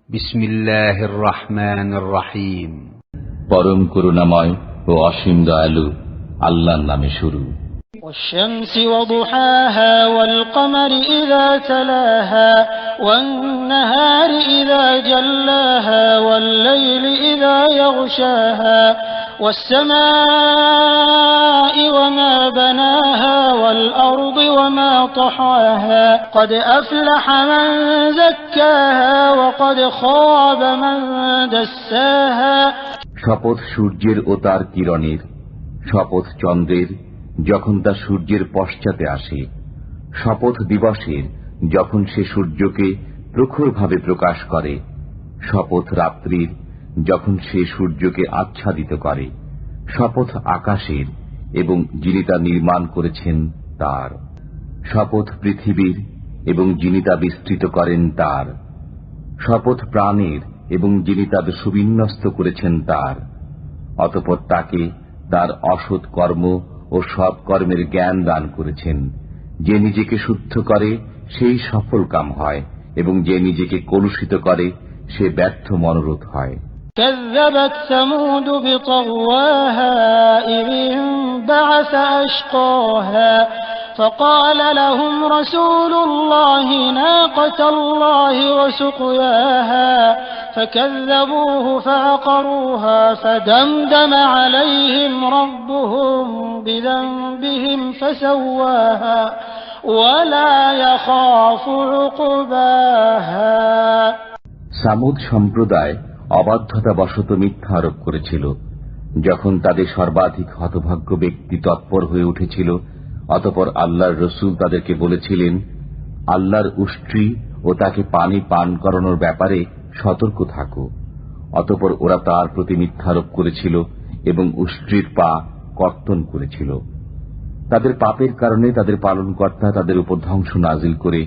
বিসমিল্লাহির রহমানির রহিম। পরম করুণাময় ও অসীম দয়ালু আল্লাহর নামে শুরু। والشمس وضحاها والقمر إذا تلاها والنهار إذا جلاها والليل إذا يغشاها والسماء وما بناها والأرض وما طحاها قد أفلح من زكاها وقد خاب من دساها। শপথ সূর্যের ও তার কিরণের, শপথ চন্দ্রের যখন তা সূর্যের পশ্চাতে আসে, শপথ দিবসের যখন সে সূর্যকে প্রখরভাবে প্রকাশ করে, শপথ রাত্রির যখন সে সূর্যকে আচ্ছাদিত করে, শপথ আকাশের এবং যিনি তা নির্মাণ করেছেন তার, শপথ পৃথিবীর এবং যিনি তা বিস্তৃত করেন তার, শপথ প্রাণের এবং যিনি তা সুবিন্যস্ত করেছেন তার। অতঃপর তাকে তার অসৎ কর্ম ও সৎ কর্মের জ্ঞান দান করেছেন। যে নিজেকে শুদ্ধ করে সেই সফল কাম হয় এবং যে নিজেকে কলুষিত করে সে ব্যর্থ মনোরথ হয়। كذبت ثمود بطغواها إذ انبعث أشقاها فقال لهم رسول الله ناقة الله وسقياها فكذبوه فعقروها فدمدم عليهم ربهم بذنبهم فسواها ولا يخاف عقباها। সামুদ সম্প্রদায় অবাধ্যতাবশত মিথ্যা আরোপ করেছিল। যখন তাদের সর্বাধিক হতভাগ্য ব্যক্তি তৎপর হয়ে উঠেছিল, অতঃপর আল্লাহর রসুল তাদেরকে বলেছিলেন, আল্লাহর উষ্ট্রি ও তাকে পানি পান করানোর ব্যাপারে সতর্ক থাকো। অতঃপর ওরা তার প্রতি মিথ্যারোপ করেছিল এবং উষ্ট্রির পা কর্তন করেছিল। তাদের পাপের কারণে তাদের পালনকর্তা তাদের উপর ধ্বংস নাজিল করে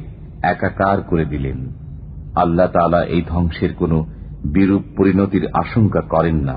একাকার করে দিলেন। আল্লাহ তাআলা এই ধ্বংসের কোন বিরূপ পরিণতির আশঙ্কা করেন না।